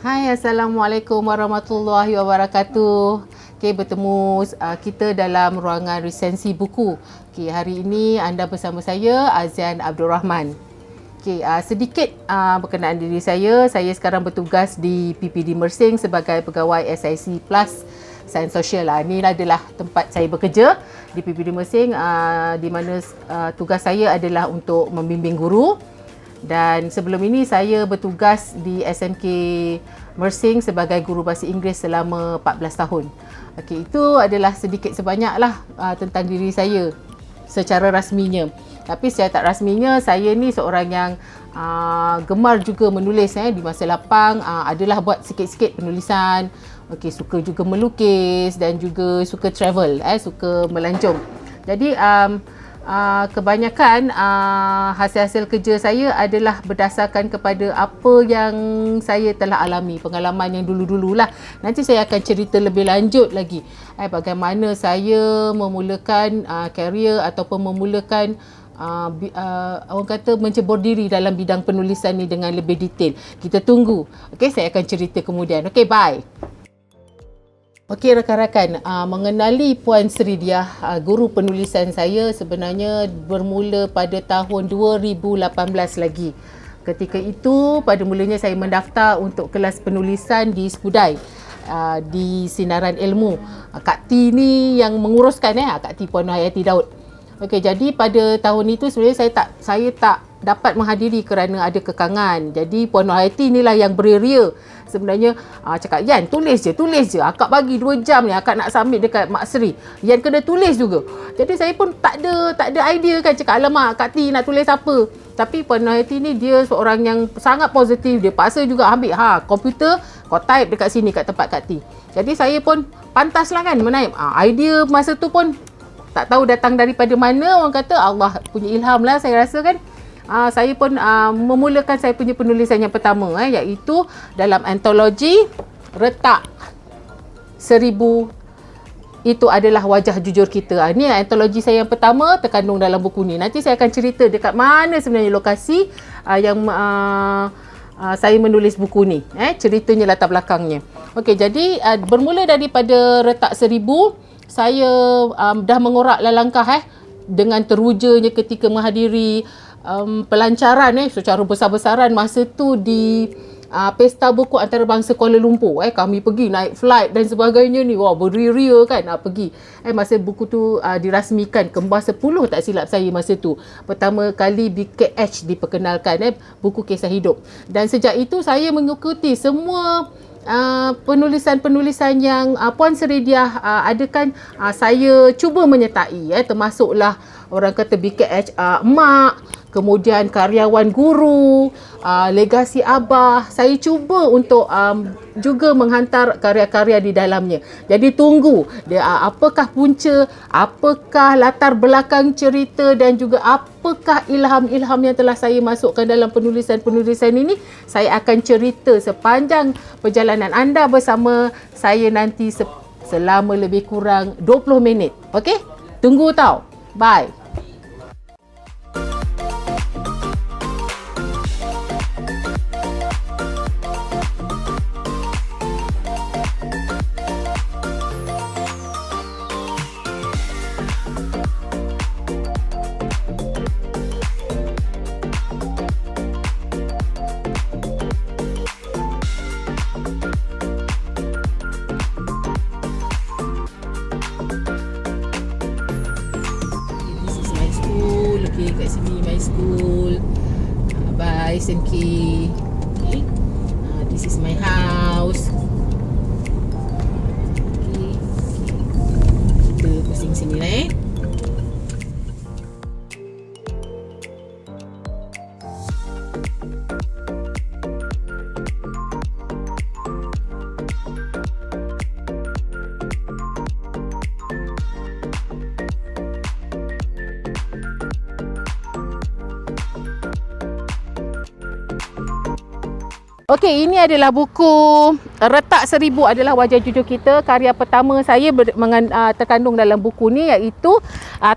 Hai, Assalamualaikum warahmatullahi wabarakatuh. Okay, bertemu kita dalam ruangan resensi buku. Okay, hari ini anda bersama saya, Azian Abdul Rahman. Okay, sedikit berkenaan diri saya. Saya sekarang bertugas di PPD Mersing sebagai pegawai SIC Plus Sains Sosial. Ini adalah tempat saya bekerja di PPD Mersing, di mana tugas saya adalah untuk membimbing guru. Dan sebelum ini saya bertugas di SMK Mersing sebagai guru bahasa Inggeris selama 14 tahun. Okey, itu adalah sedikit sebanyaklah tentang diri saya secara rasminya. Tapi secara tak rasminya, saya ni seorang yang gemar juga menulis di masa lapang, adalah buat sikit-sikit penulisan. Okey, suka juga melukis dan juga suka travel, suka melancong. Jadi kebanyakan hasil-hasil kerja saya adalah berdasarkan kepada apa yang saya telah alami, pengalaman yang dulu-dululah. Nanti saya akan cerita lebih lanjut lagi bagaimana saya memulakan karier ataupun memulakan orang kata mencebur diri dalam bidang penulisan ni dengan lebih detail. Kita tunggu. Okey, saya akan cerita kemudian. Okey, bye. Okey rakan-rakan, mengenali Puan Sri Diah, guru penulisan saya sebenarnya bermula pada tahun 2018 lagi. Ketika itu, pada mulanya saya mendaftar untuk kelas penulisan di Spudai, di Sinaran Ilmu. Kak T ni yang menguruskan, Kak T Puan Hayati Daud. Okey, jadi pada tahun itu sebenarnya saya tak dapat menghadiri kerana ada kekangan. Jadi Puan Hayati inilah yang beria sebenarnya cakap, Yan tulis je. Akak bagi 2 jam ni, akak nak submit dekat Mak Sri. Yan kena tulis juga. Jadi saya pun tak ada idea kan, cakap alamak Kak T nak tulis apa. Tapi Puan Hayati ni dia seorang yang sangat positif. Dia paksa juga ambil komputer, kau type dekat sini kat tempat Kak T. Jadi saya pun pantaslah kan menaip. Idea masa tu pun tak tahu datang daripada mana, orang kata Allah punya ilham lah saya rasa kan. Saya pun memulakan saya punya penulisan yang pertama iaitu dalam antologi Retak 1000 itu adalah wajah jujur kita. Ini antologi saya yang pertama terkandung dalam buku ni. Nanti saya akan cerita dekat mana sebenarnya lokasi yang saya menulis buku ni. Ceritanya latar belakangnya. Okey, jadi bermula daripada Retak 1000 saya dah mengorak langkah dengan terujanya ketika menghadiri pelancaran secara besar-besaran masa tu di Pesta Buku Antarabangsa Kuala Lumpur. Kami pergi naik flight dan sebagainya ni. Wah, beria-ria kan pergi. Masa buku tu dirasmikan Kembar 10 tak silap saya masa tu. Pertama kali BKH diperkenalkan buku kisah hidup. Dan sejak itu saya mengikuti semua penulisan-penulisan yang Puan Sri Diah adakan. Saya cuba menyertai, termasuklah orang kata BKH Mak, kemudian karyawan guru, legasi Abah. Saya cuba untuk juga menghantar karya-karya di dalamnya. Jadi tunggu dia apakah punca, apakah latar belakang cerita dan juga apakah ilham-ilham yang telah saya masukkan dalam penulisan-penulisan ini. Saya akan cerita sepanjang perjalanan anda bersama saya nanti selama lebih kurang 20 minit. Okey? Tunggu tau. Bye. Kat sini my school. Bye SMK. Okay. This is my house. Okay. Kita pusing sini lah Okey, ini adalah buku Retak 1000 adalah wajah jujur kita. Karya pertama saya terkandung dalam buku ni iaitu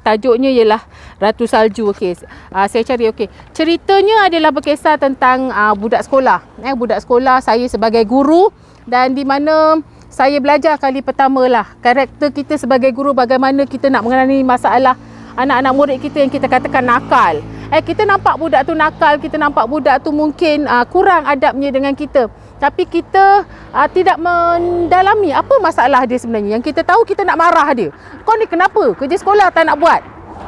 tajuknya ialah Ratu Salju. Okey. Saya cari okey. Ceritanya adalah berkisah tentang budak sekolah. Budak sekolah, saya sebagai guru, dan di mana saya belajar kali pertama lah karakter kita sebagai guru, bagaimana kita nak mengenali masalah anak-anak murid kita yang kita katakan nakal. Kita nampak budak tu nakal, kita nampak budak tu mungkin kurang adabnya dengan kita. Tapi kita tidak mendalami apa masalah dia sebenarnya. Yang kita tahu, kita nak marah dia. Kau ni kenapa? Kerja sekolah tak nak buat?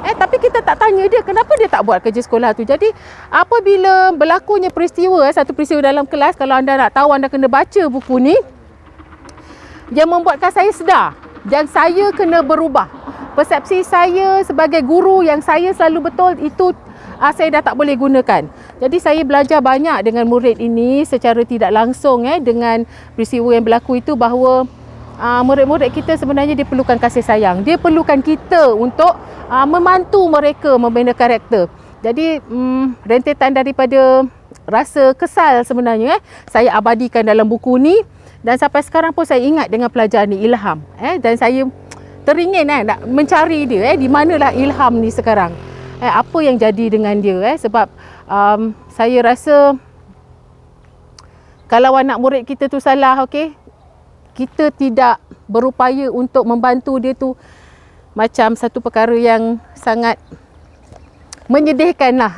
Tapi kita tak tanya dia kenapa dia tak buat kerja sekolah tu. Jadi apabila berlakunya peristiwa, satu peristiwa dalam kelas, kalau anda nak tahu, anda kena baca buku ni. Dia membuatkan saya sedar dan saya kena berubah. Persepsi saya sebagai guru yang saya selalu betul itu saya dah tak boleh gunakan. Jadi saya belajar banyak dengan murid ini secara tidak langsung dengan peristiwa yang berlaku itu, bahawa murid-murid kita sebenarnya dia perlukan kasih sayang. Dia perlukan kita untuk membantu mereka membina karakter. Jadi rentetan daripada rasa kesal sebenarnya saya abadikan dalam buku ni, dan sampai sekarang pun saya ingat dengan pelajaran ni, ilham. Dan saya teringin nak mencari dia, di manalah ilham ni sekarang. Apa yang jadi dengan dia, sebab saya rasa kalau anak murid kita tu salah, okey, kita tidak berupaya untuk membantu dia tu, macam satu perkara yang sangat menyedihkan lah.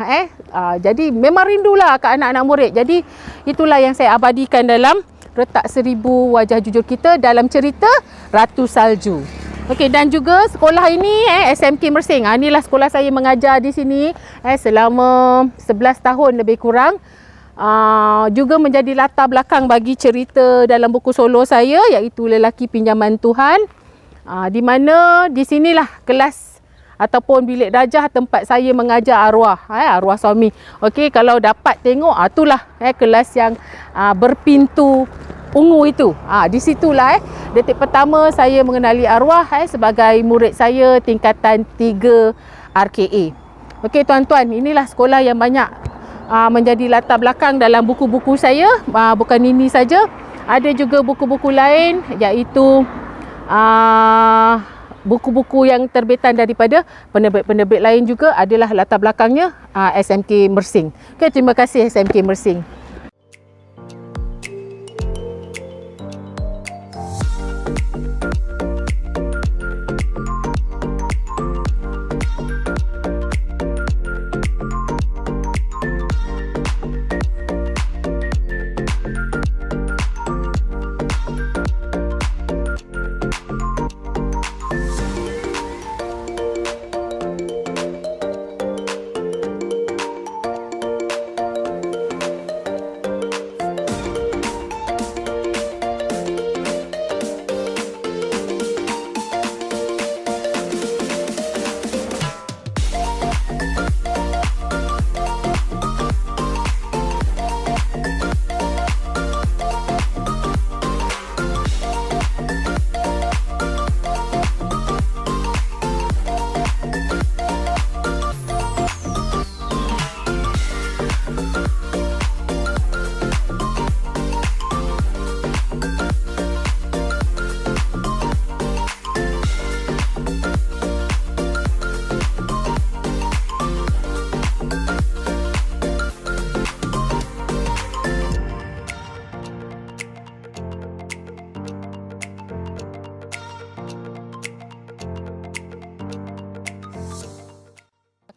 Jadi memang rindulah ke anak-anak murid. Jadi itulah yang saya abadikan dalam Retak 1000 Wajah Jujur Kita dalam cerita Ratu Salju. Okey, dan juga sekolah ini SMK Mersing. Inilah sekolah saya mengajar di sini selama 11 tahun lebih kurang. Juga menjadi latar belakang bagi cerita dalam buku solo saya, iaitu Lelaki Pinjaman Tuhan. Di mana di sinilah kelas ataupun bilik darjah tempat saya mengajar arwah, arwah suami. Okey, kalau dapat tengok, itulah kelas yang berpintu ungu itu. Di situlah detik pertama saya mengenali arwah sebagai murid saya tingkatan 3 RKA. Okey tuan-tuan, inilah sekolah yang banyak menjadi latar belakang dalam buku-buku saya. Bukan ini saja, ada juga buku-buku lain, iaitu buku-buku yang terbitan daripada penerbit-penerbit lain juga adalah latar belakangnya SMK Mersing. Okey, terima kasih SMK Mersing.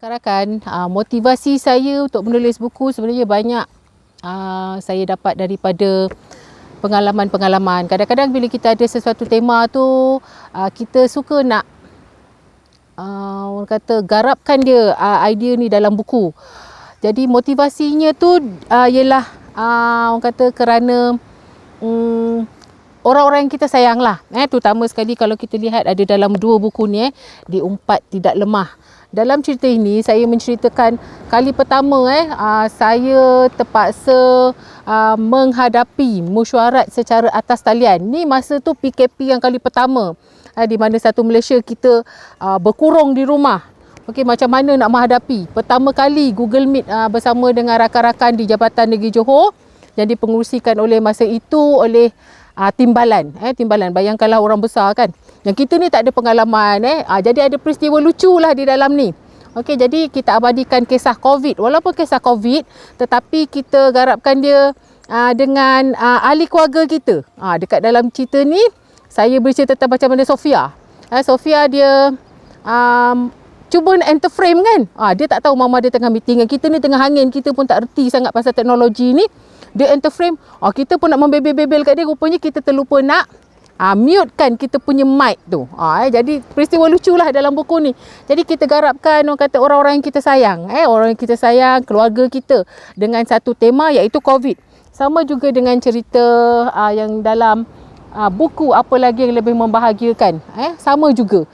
Rakan-rakan, motivasi saya untuk menulis buku sebenarnya banyak saya dapat daripada pengalaman-pengalaman. Kadang-kadang bila kita ada sesuatu tema tu, kita suka nak orang kata garapkan dia idea ni dalam buku. Jadi motivasinya tu ialah orang kata kerana orang-orang yang kita sayang lah. Terutama sekali kalau kita lihat ada dalam 2 buku ni, Diumpat Tidak Lemah. Dalam cerita ini saya menceritakan kali pertama saya terpaksa menghadapi mesyuarat secara atas talian. Ni masa tu PKP yang kali pertama, di mana satu Malaysia kita berkurung di rumah. Okey, macam mana nak menghadapi? Pertama kali Google Meet bersama dengan rakan-rakan di Jabatan Negeri Johor yang dipengerusikan oleh masa itu oleh timbalan. Bayangkanlah orang besar kan. Yang kita ni tak ada pengalaman. Jadi ada peristiwa lucu lah di dalam ni. Okey, jadi kita abadikan kisah COVID. Walaupun kisah COVID, tetapi kita garapkan dia dengan ahli keluarga kita. Dekat dalam cerita ni, saya bercerita tentang macam mana Sofia. Sofia dia cuba nak enter frame kan. Dia tak tahu mama dia tengah meeting. Kita ni tengah hangin, kita pun tak erti sangat pasal teknologi ni. Dia enter frame, kita pun nak membebel-bebel kat dia. Rupanya kita terlupa nak mute kan kita punya mic tu. Jadi peristiwa lucu lah dalam buku ni. Jadi kita garapkan orang-orang yang kita sayang. Orang yang kita sayang, keluarga kita, dengan satu tema iaitu COVID. Sama juga dengan cerita yang dalam buku Apa Lagi Yang Lebih Membahagiakan. Sama juga.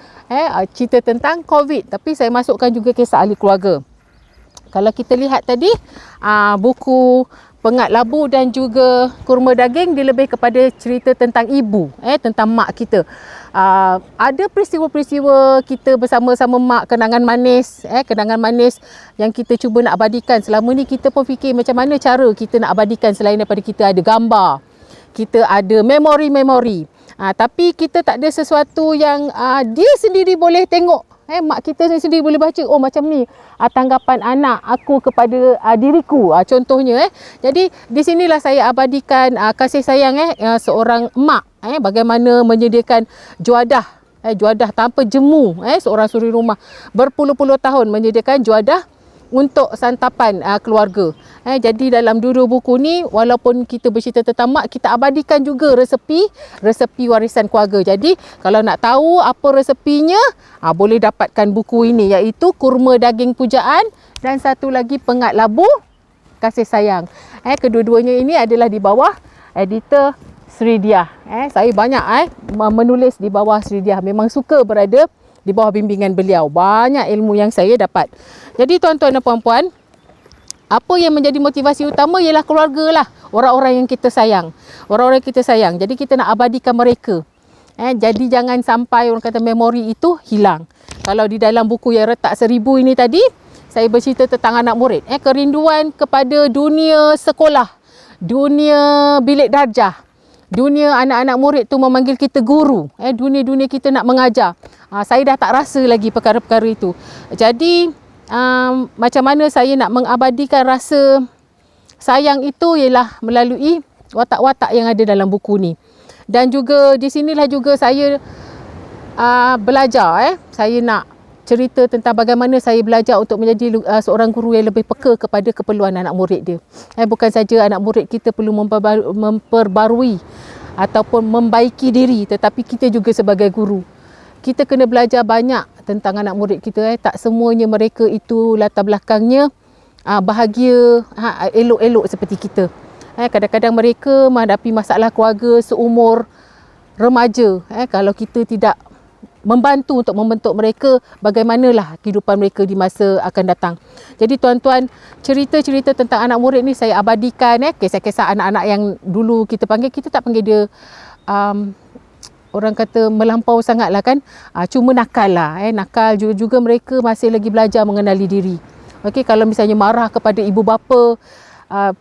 Cerita tentang COVID. Tapi saya masukkan juga kisah ahli keluarga. Kalau kita lihat tadi, buku Pengat Labu dan juga Kurma Daging, dia lebih kepada cerita tentang ibu, tentang mak kita. Ada peristiwa-peristiwa kita bersama-sama mak, kenangan manis yang kita cuba nak abadikan. Selama ni kita pun fikir macam mana cara kita nak abadikan selain daripada kita ada gambar, kita ada memori-memori. Tapi kita tak ada sesuatu yang dia sendiri boleh tengok. Mak kita sendiri boleh baca, macam ni tanggapan anak aku kepada diriku, contohnya. Jadi di sinilah saya abadikan kasih sayang seorang mak, bagaimana menyediakan juadah tanpa jemu, seorang suri rumah berpuluh-puluh tahun menyediakan juadah untuk santapan keluarga. Jadi dalam dua buku ni, walaupun kita bercerita tentang mak, kita abadikan juga resepi warisan keluarga. Jadi kalau nak tahu apa resepinya, boleh dapatkan buku ini, iaitu Kurma Daging Pujaan dan satu lagi Pengat Labu Kasih Sayang. Kedua-duanya ini adalah di bawah editor Sri Diah. Saya banyak menulis di bawah Sri Diah. Memang suka berada di bawah bimbingan beliau. Banyak ilmu yang saya dapat. Jadi tuan-tuan dan puan-puan, apa yang menjadi motivasi utama ialah keluarga lah. Orang-orang yang kita sayang. Orang-orang yang kita sayang. Jadi kita nak abadikan mereka. Jadi jangan sampai orang kata memori itu hilang. Kalau di dalam buku yang retak 1000 ini tadi, saya bercerita tentang anak murid. Kerinduan kepada dunia sekolah. Dunia bilik darjah. Dunia anak-anak murid tu memanggil kita guru. Dunia-dunia kita nak mengajar. Saya dah tak rasa lagi perkara-perkara itu. Jadi macam mana saya nak mengabadikan rasa sayang itu ialah melalui watak-watak yang ada dalam buku ni. Dan juga di sinilah juga saya belajar. Saya nak cerita tentang bagaimana saya belajar untuk menjadi seorang guru yang lebih peka kepada keperluan anak murid dia. Bukan saja anak murid kita perlu memperbarui ataupun membaiki diri, tetapi kita juga sebagai guru, kita kena belajar banyak tentang anak murid kita. Tak semuanya mereka itu latar belakangnya bahagia, elok-elok seperti kita. Kadang-kadang mereka menghadapi masalah keluarga seumur remaja. Kalau kita tidak membantu untuk membentuk mereka, bagaimanalah kehidupan mereka di masa akan datang. Jadi tuan-tuan, cerita-cerita tentang anak murid ni saya abadikan. Kisah-kisah anak-anak yang dulu kita panggil, kita tak panggil dia orang kata melampau sangat lah kan. Cuma nakal lah. Nakal juga mereka masih lagi belajar mengenali diri. Kalau misalnya marah kepada ibu bapa,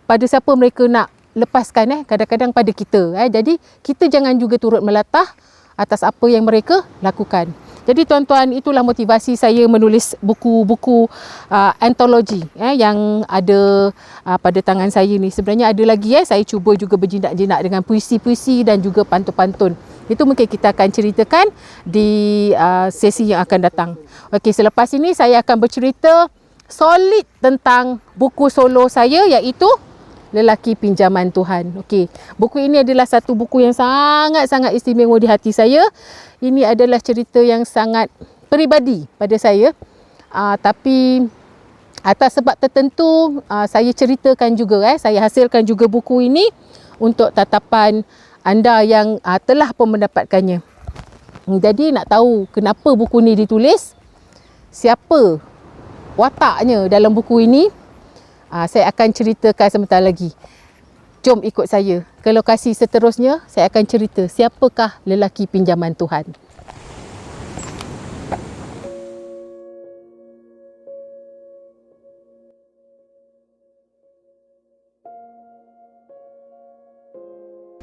pada siapa mereka nak lepaskan? Kadang-kadang pada kita. Jadi kita jangan juga turut melatah atas apa yang mereka lakukan. Jadi tuan-tuan, itulah motivasi saya menulis buku-buku antologi yang ada pada tangan saya ni. Sebenarnya ada lagi saya cuba juga berjinak-jinak dengan puisi-puisi dan juga pantun-pantun. Itu mungkin kita akan ceritakan di sesi yang akan datang. Selepas ini saya akan bercerita solid tentang buku solo saya, iaitu Lelaki Pinjaman Tuhan. Buku ini adalah satu buku yang sangat-sangat istimewa di hati saya. Ini adalah cerita yang sangat peribadi pada saya. Tapi atas sebab tertentu saya ceritakan juga, saya hasilkan juga buku ini untuk tatapan anda yang telah pun mendapatkannya. Jadi nak tahu kenapa buku ini ditulis, siapa wataknya dalam buku ini, saya akan ceritakan sebentar lagi. Jom ikut saya ke lokasi seterusnya. Saya akan cerita siapakah lelaki pinjaman Tuhan.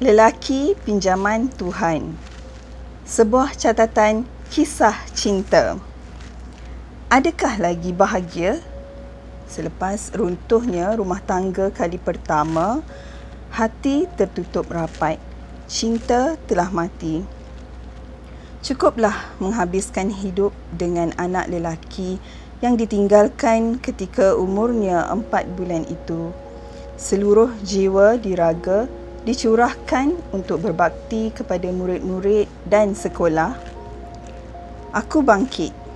Lelaki Pinjaman Tuhan. Sebuah catatan kisah cinta. Adakah lagi bahagia selepas runtuhnya rumah tangga kali pertama? Hati tertutup rapat, cinta telah mati. Cukuplah menghabiskan hidup dengan anak lelaki yang ditinggalkan ketika umurnya 4 bulan itu. Seluruh jiwa diraga dicurahkan untuk berbakti kepada murid-murid dan sekolah. Aku bangkit.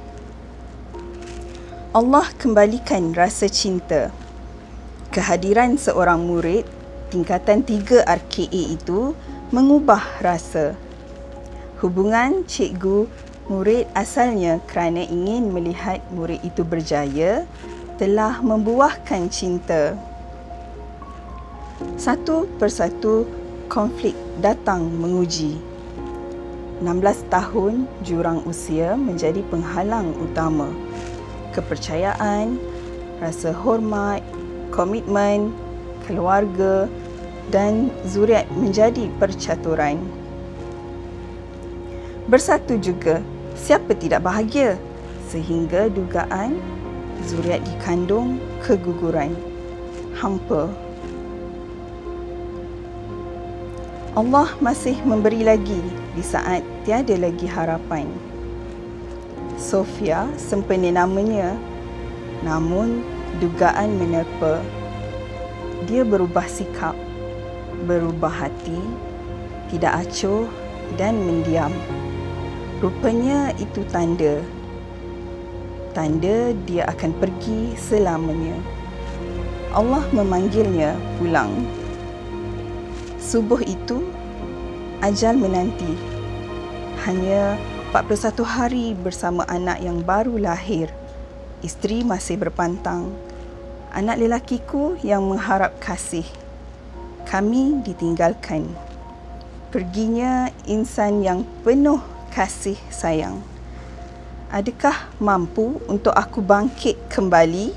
Allah kembalikan rasa cinta. Kehadiran seorang murid tingkatan 3 RKA itu mengubah rasa. Hubungan cikgu-murid asalnya kerana ingin melihat murid itu berjaya telah membuahkan cinta. Satu persatu konflik datang menguji. 16 tahun jurang usia menjadi penghalang utama. Kepercayaan, rasa hormat, komitmen, keluarga dan zuriat menjadi percaturan. Bersatu juga, siapa tidak bahagia? Sehingga dugaan zuriat dikandung keguguran. Hampa. Allah masih memberi lagi di saat tiada lagi harapan. Sofia sempena namanya, namun dugaan menerpa. Dia berubah sikap, berubah hati, tidak acuh dan mendiam. Rupanya itu tanda dia akan pergi selamanya. Allah memanggilnya pulang. Subuh itu, ajal menanti. Hanya 41 hari bersama anak yang baru lahir. Isteri masih berpantang. Anak lelakiku yang mengharap kasih. Kami ditinggalkan. Perginya insan yang penuh kasih sayang. Adakah mampu untuk aku bangkit kembali?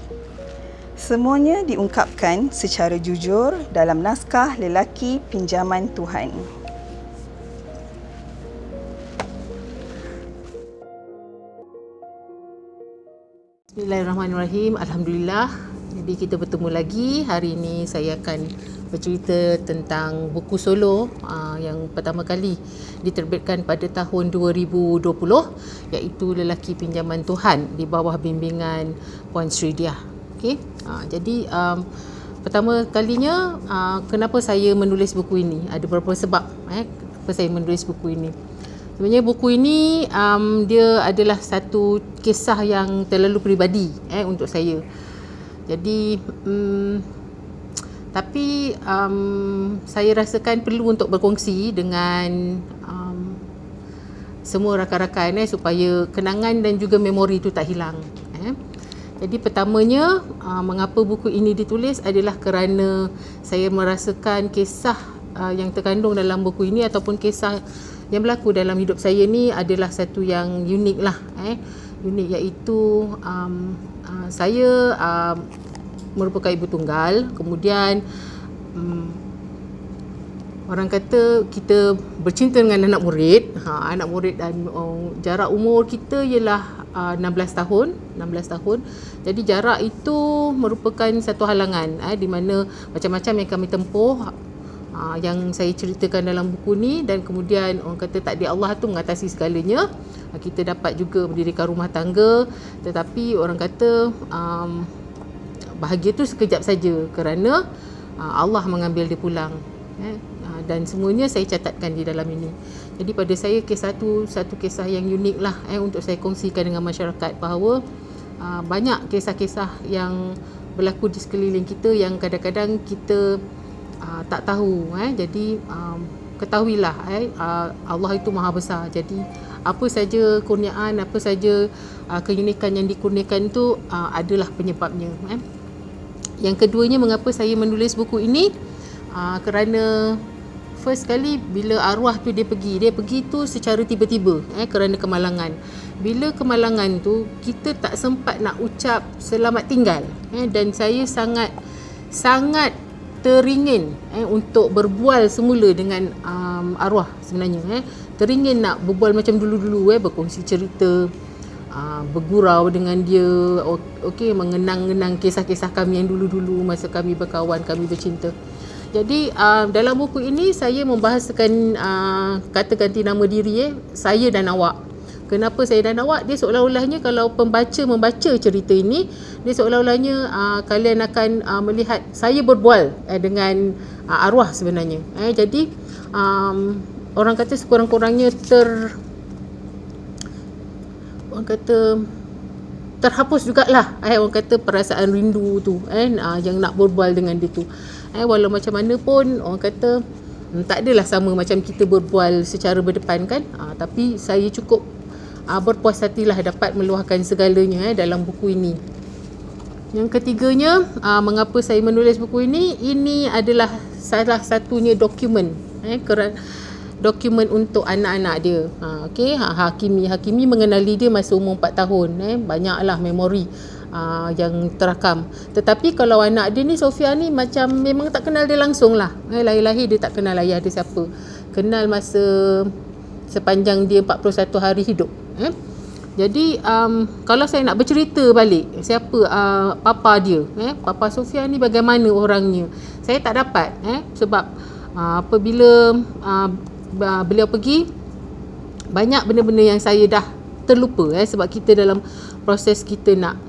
Semuanya diungkapkan secara jujur dalam naskah Lelaki Pinjaman Tuhan. Bismillahirrahmanirrahim. Alhamdulillah. Jadi kita bertemu lagi. Hari ini saya akan bercerita tentang buku solo yang pertama kali diterbitkan pada tahun 2020, iaitu Lelaki Pinjaman Tuhan di bawah bimbingan Puan Sri Diah. Okey. Jadi pertama kalinya kenapa saya menulis buku ini? Ada beberapa sebab kenapa saya menulis buku ini. Sebenarnya buku ini dia adalah satu kisah yang terlalu peribadi untuk saya. Jadi tapi saya rasakan perlu untuk berkongsi dengan semua rakan-rakan supaya kenangan dan juga memori itu tak hilang. Jadi pertamanya mengapa buku ini ditulis adalah kerana saya merasakan kisah yang terkandung dalam buku ini ataupun kisah yang berlaku dalam hidup saya ni adalah satu yang unik lah. Unik iaitu saya merupakan ibu tunggal. Kemudian orang kata kita bercinta dengan anak murid. Anak murid dan jarak umur kita ialah 16 tahun. Jadi jarak itu merupakan satu halangan di mana macam-macam yang kami tempuh yang saya ceritakan dalam buku ni, dan kemudian orang kata takdir Allah tu mengatasi segalanya. Kita dapat juga mendirikan rumah tangga, tetapi orang kata bahagia tu sekejap saja kerana Allah mengambil dia pulang. Dan semuanya saya catatkan di dalam ini. Jadi pada saya kisah tu satu kisah yang unik lah untuk saya kongsikan dengan masyarakat, bahawa banyak kisah-kisah yang berlaku di sekeliling kita yang kadang-kadang kita tak tahu. Jadi ketahuilah Allah itu maha besar. Jadi apa saja kurniaan, apa saja keunikan yang dikurniakan tu adalah penyebabnya. Yang keduanya, mengapa saya menulis buku ini? Kerana first kali bila arwah tu dia pergi tu secara tiba-tiba kerana kemalangan. Bila kemalangan tu kita tak sempat nak ucap selamat tinggal, dan saya sangat teringin untuk berbual semula dengan arwah sebenarnya. Teringin nak berbual macam dulu-dulu, berkongsi cerita, bergurau dengan dia, okey, mengenang-kenang kisah-kisah kami yang dulu-dulu masa kami berkawan, kami bercinta. Jadi dalam buku ini saya membahasakan kata ganti nama diri, saya dan awak. Kenapa saya dan awak? Dia seolah-olahnya kalau pembaca membaca cerita ini, dia seolah-olahnya kalian akan melihat saya berbual dengan arwah sebenarnya. Jadi orang kata sekurang-kurangnya orang kata terhapus jugalah orang kata perasaan rindu tu yang nak berbual dengan dia tu. Walau macam mana pun orang kata tak adalah sama macam kita berbual secara berdepan kan, tapi saya cukup berpuas hatilah dapat meluahkan segalanya dalam buku ini. Yang ketiganya, mengapa saya menulis buku ini adalah salah satunya dokumen dokumen untuk anak-anak dia. Okey, Hakimi mengenali dia masa umur 4 tahun. Banyaklah memori yang terakam. Tetapi kalau anak dia ni, Sofia ni, macam memang tak kenal dia langsung lah. Lahir-lahir dia tak kenal ayah dia siapa. Kenal masa sepanjang dia 41 hari hidup. Jadi kalau saya nak bercerita balik siapa papa dia, papa Sofia ni bagaimana orangnya, saya tak dapat sebab apabila beliau pergi, banyak benda-benda yang saya dah terlupa sebab kita dalam proses kita nak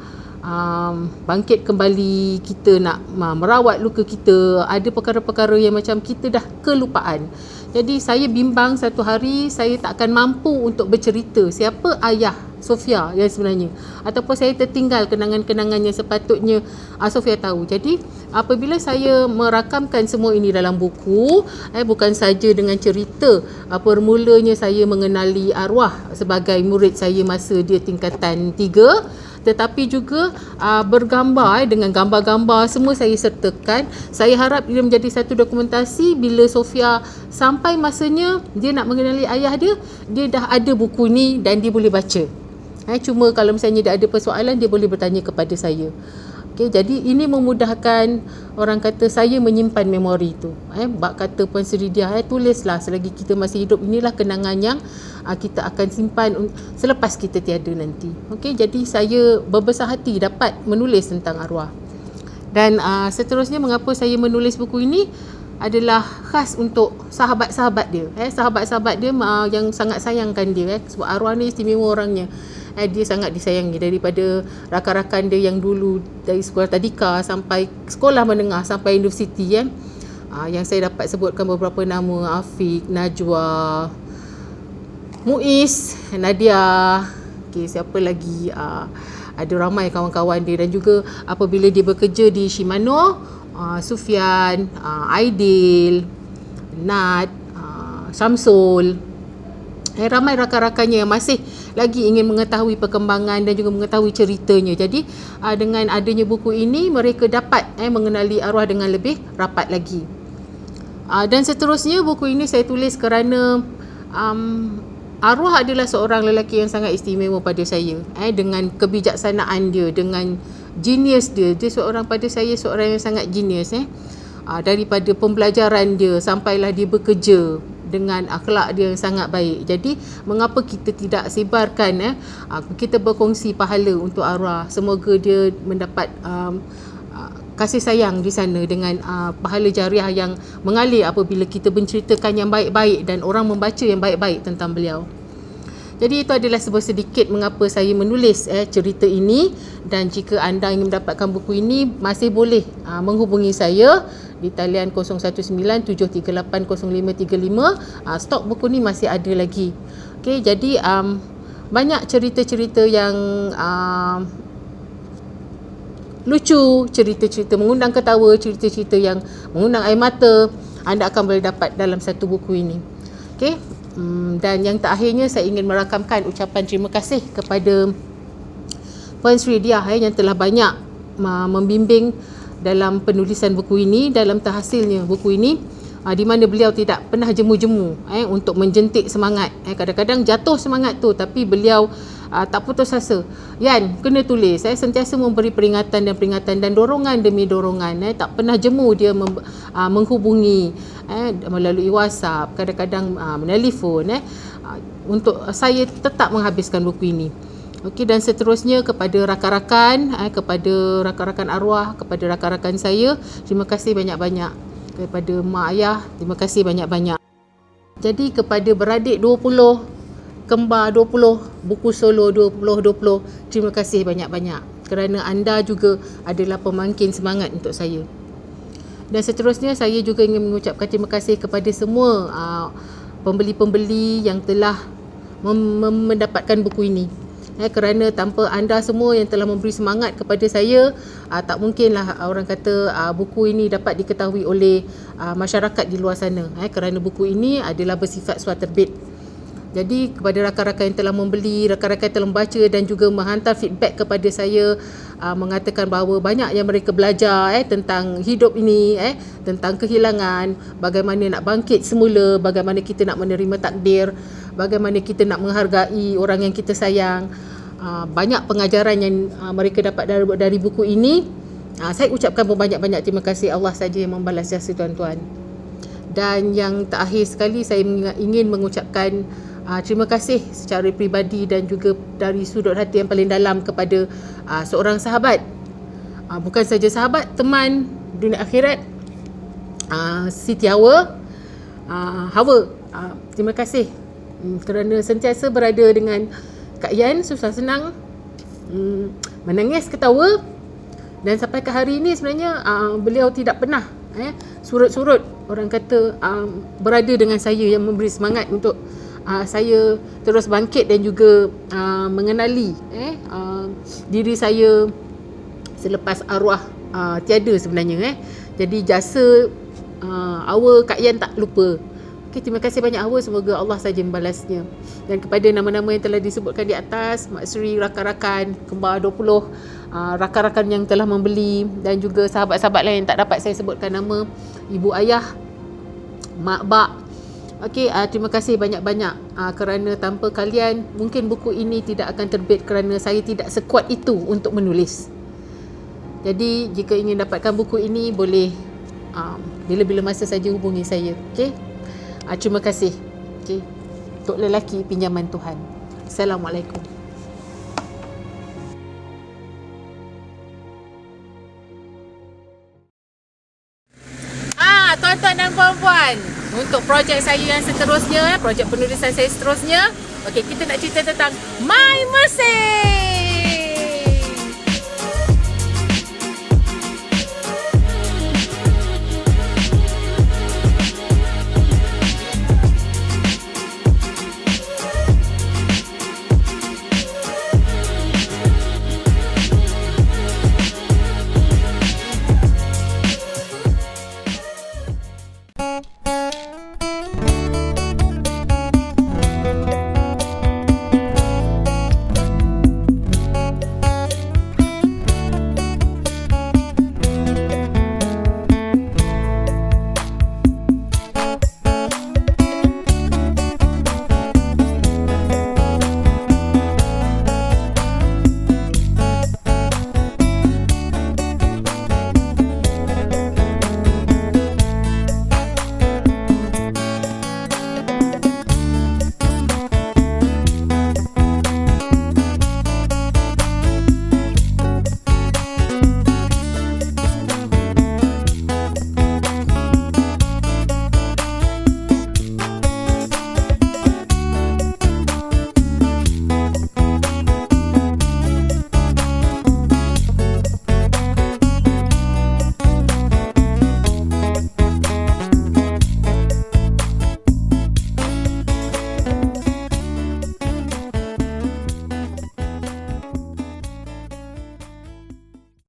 bangkit kembali, kita nak merawat luka kita, ada perkara-perkara yang macam kita dah kelupaan. Jadi saya bimbang satu hari saya tak akan mampu untuk bercerita siapa ayah Sofia yang sebenarnya, ataupun saya tertinggal kenangan-kenangan yang sepatutnya Sofia tahu. Jadi apabila saya merakamkan semua ini dalam buku, bukan saja dengan cerita permulanya saya mengenali arwah sebagai murid saya masa dia tingkatan 3, tetapi juga bergambar dengan gambar-gambar semua saya sertakan. Saya harap ia menjadi satu dokumentasi bila Sofia sampai masanya dia nak mengenali ayah dia, dia dah ada buku ni dan dia boleh baca. Cuma kalau misalnya dia ada persoalan, dia boleh bertanya kepada saya. Okay, jadi ini memudahkan orang kata saya menyimpan memori tu. Bak kata Puan Sri Diah, tulislah selagi kita masih hidup, inilah kenangan yang kita akan simpan selepas kita tiada nanti. Okey, jadi saya berbesar hati dapat menulis tentang arwah. Dan seterusnya mengapa saya menulis buku ini adalah khas untuk sahabat-sahabat dia. Sahabat-sahabat dia yang sangat sayangkan dia. Sebab arwah ni istimewa orangnya. Dia sangat disayangi daripada rakan-rakan dia yang dulu dari sekolah tadika sampai sekolah menengah sampai universiti yang saya dapat sebutkan beberapa nama: Afiq, Najwa, Muiz, Nadia, siapa lagi, ada ramai kawan-kawan dia. Dan juga apabila dia bekerja di Shimano, Sufian, Aidil, Nat, Syamsul, ramai rakan-rakannya yang masih lagi ingin mengetahui perkembangan dan juga mengetahui ceritanya. Jadi dengan adanya buku ini, mereka dapat mengenali arwah dengan lebih rapat lagi. Dan seterusnya buku ini saya tulis kerana arwah adalah seorang lelaki yang sangat istimewa pada saya. Dengan kebijaksanaan dia, dengan genius dia. Dia pada saya seorang yang sangat genius. Daripada pembelajaran dia sampailah dia bekerja dengan akhlak dia yang sangat baik. Jadi mengapa kita tidak sebarkan kita berkongsi pahala untuk arwah. Semoga dia mendapat kasih sayang di sana dengan pahala jariah yang mengalir apabila kita menceritakan yang baik-baik dan orang membaca yang baik-baik tentang beliau. Jadi itu adalah sebuah sedikit mengapa saya menulis cerita ini. Dan jika anda ingin mendapatkan buku ini, masih boleh menghubungi saya di talian 019-738-0535. Stok buku ni masih ada lagi. Okey, jadi banyak cerita-cerita yang lucu, cerita-cerita mengundang ketawa, cerita-cerita yang mengundang air mata, anda akan boleh dapat dalam satu buku ini. Okey. Dan yang terakhirnya saya ingin merakamkan ucapan terima kasih kepada Puan Sri Diah yang telah banyak membimbing dalam penulisan buku ini, dalam terhasilnya buku ini, di mana beliau tidak pernah jemu-jemu untuk menjentik semangat. Kadang-kadang jatuh semangat tu, tapi beliau tak putus asa. Yan, kena tulis. Saya sentiasa memberi peringatan dan dorongan demi dorongan. Tak pernah jemu dia menghubungi melalui WhatsApp, kadang-kadang menelefon untuk saya tetap menghabiskan buku ini. Okey, dan seterusnya kepada rakan-rakan, kepada rakan-rakan arwah, kepada rakan-rakan saya, terima kasih banyak-banyak. Kepada mak ayah, terima kasih banyak-banyak. Jadi kepada beradik 20, kembar 20, buku solo 20, terima kasih banyak-banyak. Kerana anda juga adalah pemangkin semangat untuk saya. Dan seterusnya saya juga ingin mengucapkan terima kasih kepada semua pembeli-pembeli yang telah mendapatkan buku ini. Kerana tanpa anda semua yang telah memberi semangat kepada saya, tak mungkinlah orang kata buku ini dapat diketahui oleh masyarakat di luar sana. Kerana buku ini adalah bersifat swaterbit. Jadi kepada rakan-rakan yang telah membeli, rakan-rakan yang telah membaca dan juga menghantar feedback kepada saya, mengatakan bahawa banyak yang mereka belajar tentang hidup ini, tentang kehilangan, bagaimana nak bangkit semula, bagaimana kita nak menerima takdir, bagaimana kita nak menghargai orang yang kita sayang. Banyak pengajaran yang mereka dapat dari buku ini. Saya ucapkan banyak-banyak terima kasih. Allah saja yang membalas jasa tuan-tuan. Dan yang terakhir sekali, saya ingin mengucapkan terima kasih secara peribadi dan juga dari sudut hati yang paling dalam kepada seorang sahabat. Bukan saja sahabat, teman dunia akhirat, Siti Hawa. Terima kasih kerana sentiasa berada dengan Kak Yan, susah senang, menangis, ketawa. Dan sampai ke hari ini sebenarnya beliau tidak pernah surut-surut, orang kata, berada dengan saya, yang memberi semangat untuk saya terus bangkit dan juga mengenali diri saya selepas arwah tiada sebenarnya. Jadi jasa Hawa, Kak Yan tak lupa. Okay, terima kasih banyak Hawa, semoga Allah saja membalasnya. Dan kepada nama-nama yang telah disebutkan di atas, Mak Sri, rakan-rakan, kembar 20, rakan-rakan yang telah membeli dan juga sahabat-sahabat lain yang tak dapat saya sebutkan nama, ibu ayah, mak bak. Okey, terima kasih banyak-banyak kerana tanpa kalian mungkin buku ini tidak akan terbit kerana saya tidak sekuat itu untuk menulis. Jadi jika ingin dapatkan buku ini boleh bila-bila masa saja hubungi saya. Okey. Terima kasih. Okey. Untuk lelaki pinjaman Tuhan. Assalamualaikum. Tuan-tuan dan puan-puan, untuk projek saya yang seterusnya, projek penulisan saya seterusnya, okey, kita nak cerita tentang My Mercy.